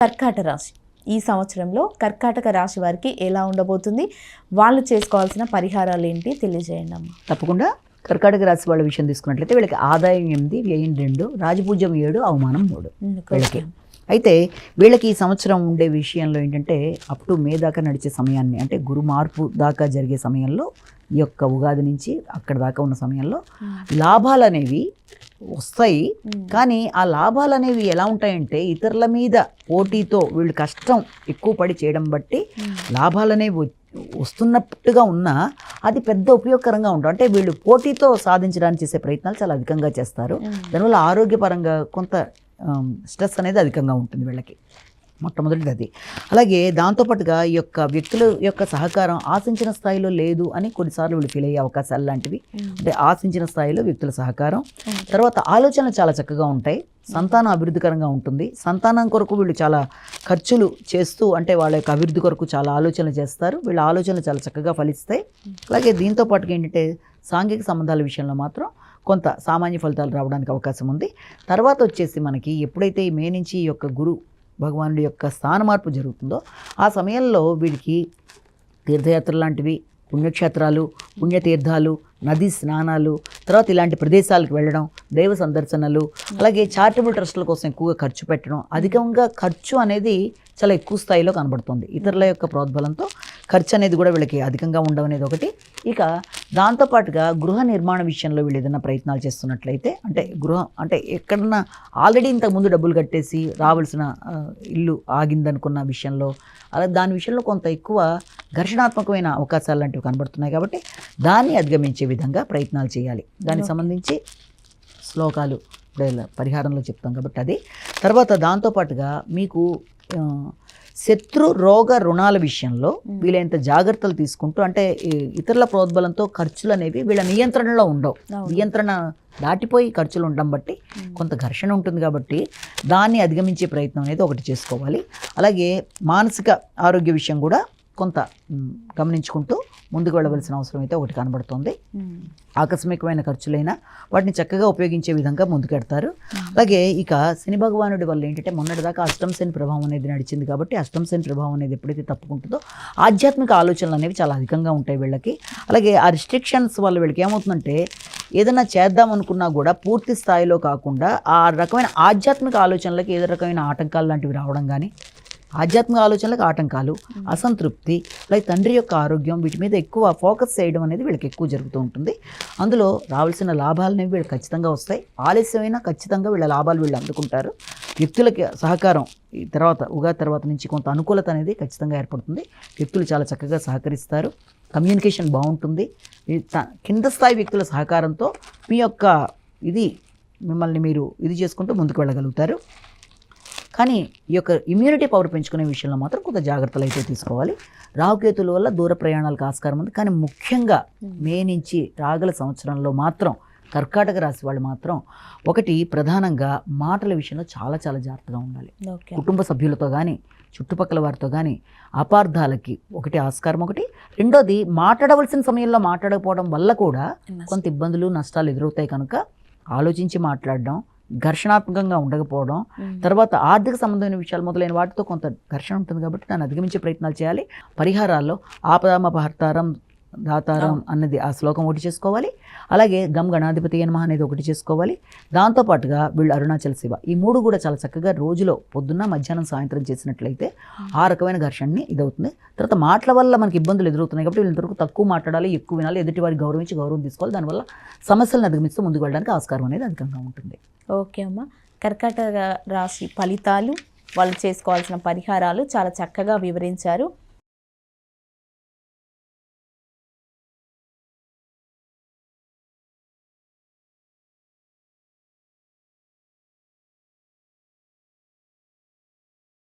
కర్కాటక రాశి ఈ సంవత్సరంలో కర్కాటక రాశి వారికి ఎలా ఉండబోతుంది, వాళ్ళు చేసుకోవాల్సిన పరిహారాలు ఏంటి తెలియజేయండి అమ్మ. తప్పకుండా. కర్కాటక రాశి వాళ్ళ విషయం తీసుకున్నట్లయితే వీళ్ళకి ఆదాయం 8, వ్యయం 2, రాజపూజ్యం 7, అవమానం 3 వీళ్ళకి. అయితే వీళ్ళకి ఈ సంవత్సరం ఉండే విషయంలో ఏంటంటే అప్ టు మే దాకా నడిచే సమయాన్ని, అంటే గురు మార్పు దాకా జరిగే సమయంలో, ఈ యొక్క ఉగాది నుంచి అక్కడ దాకా ఉన్న సమయంలో లాభాలు అనేవి వస్తాయి. కానీ ఆ లాభాలు అనేవి ఎలా ఉంటాయంటే ఇతరుల మీద పోటీతో వీళ్ళు కష్టం ఎక్కువ పడి చేయడం బట్టి లాభాలు అనేవి వస్తున్నట్టుగా ఉన్నా అది పెద్ద ఉపయోగకరంగా ఉంటుంది. అంటే వీళ్ళు పోటీతో సాధించడానికి చేసే ప్రయత్నాలు చాలా అధికంగా చేస్తారు. దానివల్ల ఆరోగ్యపరంగా కొంత స్ట్రెస్ అనేది అధికంగా ఉంటుంది వీళ్ళకి, మొట్టమొదటిది అది. అలాగే దాంతోపాటుగా ఈ యొక్క వ్యక్తుల యొక్క సహకారం ఆశించిన స్థాయిలో లేదు అని కొన్నిసార్లు వీళ్ళు ఫీల్ అయ్యే అవకాశాలు లాంటివి. అంటే ఆశించిన స్థాయిలో వ్యక్తుల సహకారం, తర్వాత ఆలోచనలు చాలా చక్కగా ఉంటాయి, సంతానం అభివృద్ధికరంగా ఉంటుంది. సంతానం కొరకు వీళ్ళు చాలా ఖర్చులు చేస్తూ, అంటే వాళ్ళ యొక్క అభివృద్ధి కొరకు చాలా ఆలోచనలు చేస్తారు. వీళ్ళ ఆలోచనలు చాలా చక్కగా ఫలిస్తాయి. అలాగే దీంతో పాటుగా ఏంటంటే సాంఘిక సంబంధాల విషయంలో మాత్రం కొంత సామాన్య ఫలితాలు రావడానికి అవకాశం ఉంది. తర్వాత వచ్చేసి మనకి ఎప్పుడైతే ఈ మే నుంచి ఈ యొక్క గురు భగవానుడి యొక్క స్థాన మార్పు జరుగుతుందో ఆ సమయంలో వీడికి తీర్థయాత్రలు లాంటివి, పుణ్యక్షేత్రాలు, పుణ్యతీర్థాలు, నదీ స్నానాలు, తర్వాత ఇలాంటి ప్రదేశాలకు వెళ్ళడం, దైవ సందర్శనలు, అలాగే చారిటబుల్ ట్రస్టుల కోసం ఎక్కువగా ఖర్చు పెట్టడం, అధికంగా ఖర్చు అనేది చాలా ఎక్కువ స్థాయిలో కనబడుతుంది. ఇతరుల యొక్క ప్రోద్బలంతో ఖర్చు అనేది కూడా వీళ్ళకి అధికంగా ఉండడం అనేది ఒకటి. ఇక దాంతోపాటుగా గృహ నిర్మాణ విషయంలో వీళ్ళు ఏదైనా ప్రయత్నాలు చేస్తున్నట్లయితే, అంటే గృహం అంటే ఎక్కడన్నా ఆల్రెడీ ఇంతకుముందు డబ్బులు కట్టేసి రావాల్సిన ఇల్లు ఆగిందనుకున్న విషయంలో, అలా దాని విషయంలో కొంత ఎక్కువ ఘర్షణాత్మకమైన అవకాశాలు లాంటివి కనబడుతున్నాయి. కాబట్టి దాన్ని అధిగమించే విధంగా ప్రయత్నాలు చేయాలి. దానికి సంబంధించి శ్లోకాలు పరిహారంలో చెప్తాం కాబట్టి అది. తర్వాత దాంతోపాటుగా మీకు శత్రు రోగ రుణాల విషయంలో వీళ్ళంత జాగ్రత్తలు తీసుకుంటూ, అంటే ఇతరుల ప్రోద్బలంతో ఖర్చులు అనేవి వీళ్ళ నియంత్రణలో ఉండవు. నియంత్రణ దాటిపోయి ఖర్చులు ఉండడం బట్టి కొంత ఘర్షణ ఉంటుంది. కాబట్టి దాన్ని అధిగమించే ప్రయత్నం అనేది ఒకటి చేసుకోవాలి. అలాగే మానసిక ఆరోగ్య విషయం కూడా కొంత గమనించుకుంటూ ముందుకు వెళ్ళవలసిన అవసరం అయితే ఒకటి కనబడుతుంది. ఆకస్మికమైన ఖర్చులైనా వాటిని చక్కగా ఉపయోగించే విధంగా ముందుకెడతారు. అలాగే ఇక శని భగవానుడి వల్ల ఏంటంటే మొన్నటిదాకా అష్టమ శని ప్రభావం అనేది నడిచింది. కాబట్టి అష్టమ శని ప్రభావం అనేది ఎప్పుడైతే తప్పుకుంటుందో ఆధ్యాత్మిక ఆలోచనలు అనేవి చాలా అధికంగా ఉంటాయి వీళ్ళకి. అలాగే ఆ రిస్ట్రిక్షన్స్ వల్ల వీళ్ళకి ఏమవుతుందంటే ఏదైనా చేద్దాం అనుకున్నా కూడా పూర్తి స్థాయిలో కాకుండా ఆ రకమైన ఆధ్యాత్మిక ఆలోచనలకి ఏదో రకమైన ఆటంకాలు లాంటివి రావడం కానీ, ఆధ్యాత్మిక ఆలోచనలకు ఆటంకాలు, అసంతృప్తి, అలాగే తండ్రి యొక్క ఆరోగ్యం, వీటి మీద ఎక్కువ ఫోకస్ చేయడం అనేది వీళ్ళకి ఎక్కువ జరుగుతూ ఉంటుంది. అందులో రావాల్సిన లాభాలు అనేవి వీళ్ళు ఖచ్చితంగా వస్తాయి. ఆలస్యమైనా ఖచ్చితంగా వీళ్ళ లాభాలు వీళ్ళు అందుకుంటారు. వ్యక్తులకి సహకారం ఈ తర్వాత ఉగాది తర్వాత నుంచి కొంత అనుకూలత అనేది ఖచ్చితంగా ఏర్పడుతుంది. వ్యక్తులు చాలా చక్కగా సహకరిస్తారు, కమ్యూనికేషన్ బాగుంటుంది. కింద స్థాయి వ్యక్తుల సహకారంతో మీ యొక్క మిమ్మల్ని మీరు ఇది చేసుకుంటూ ముందుకు వెళ్ళగలుగుతారు. కానీ ఈ యొక్క ఇమ్యూనిటీ పవర్ పెంచుకునే విషయంలో మాత్రం కొంత జాగ్రత్తలు అయితే తీసుకోవాలి. రాహుకేతుల వల్ల దూర ప్రయాణాలకు ఆస్కారం ఉంది. కానీ ముఖ్యంగా మే నుంచి రాగల సంవత్సరంలో మాత్రం కర్కాటక రాశి వాళ్ళు మాత్రం ఒకటి ప్రధానంగా మాటల విషయంలో చాలా చాలా జాగ్రత్తగా ఉండాలి. కుటుంబ సభ్యులతో కానీ, చుట్టుపక్కల వారితో కానీ అపార్థాలకి ఒకటి ఆస్కారం. ఒకటి రెండోది మాట్లాడవలసిన సమయంలో మాట్లాడకపోవడం వల్ల కూడా కొంత ఇబ్బందులు, నష్టాలు ఎదురవుతాయి. కనుక ఆలోచించి మాట్లాడడం, ఘర్షణాత్మకంగా ఉండకపోవడం, తర్వాత ఆర్థిక సంబంధమైన విషయాలు మొదలైన వాటితో కొంత ఘర్షణ ఉంటుంది. కాబట్టి దాన్ని అధిగమించే ప్రయత్నాలు చేయాలి. పరిహారాల్లో ఆపదామపహర్తారం దాతారం అన్నది ఆ శ్లోకం ఒకటి చేసుకోవాలి. అలాగే గం గణాధిపతి నమః అనేది ఒకటి చేసుకోవాలి. దాంతోపాటుగా వీళ్ళు అరుణాచల శివ, ఈ 3 కూడా చాలా చక్కగా రోజులో పొద్దున్న, మధ్యాహ్నం, సాయంత్రం చేసినట్లయితే ఆ రకమైన ఘర్షణని ఇదవుతుంది. తర్వాత మాటల వల్ల మనకి ఇబ్బందులు ఎదురవుతున్నాయి. కాబట్టి వీళ్ళంతవరకు తక్కువ మాట్లాడాలి, ఎక్కువ వినాలి, ఎదుటి వారికి గౌరవించి గౌరవం తీసుకోవాలి. దానివల్ల సమస్యలను అధిగమిస్తూ ముందుకు వెళ్ళడానికి ఆస్కారం అనేది అధికంగా ఉంటుంది. ఓకే అమ్మ. కర్కాటక రాశి ఫలితాలు, వాళ్ళు చేసుకోవాల్సిన పరిహారాలు చాలా చక్కగా వివరించారు.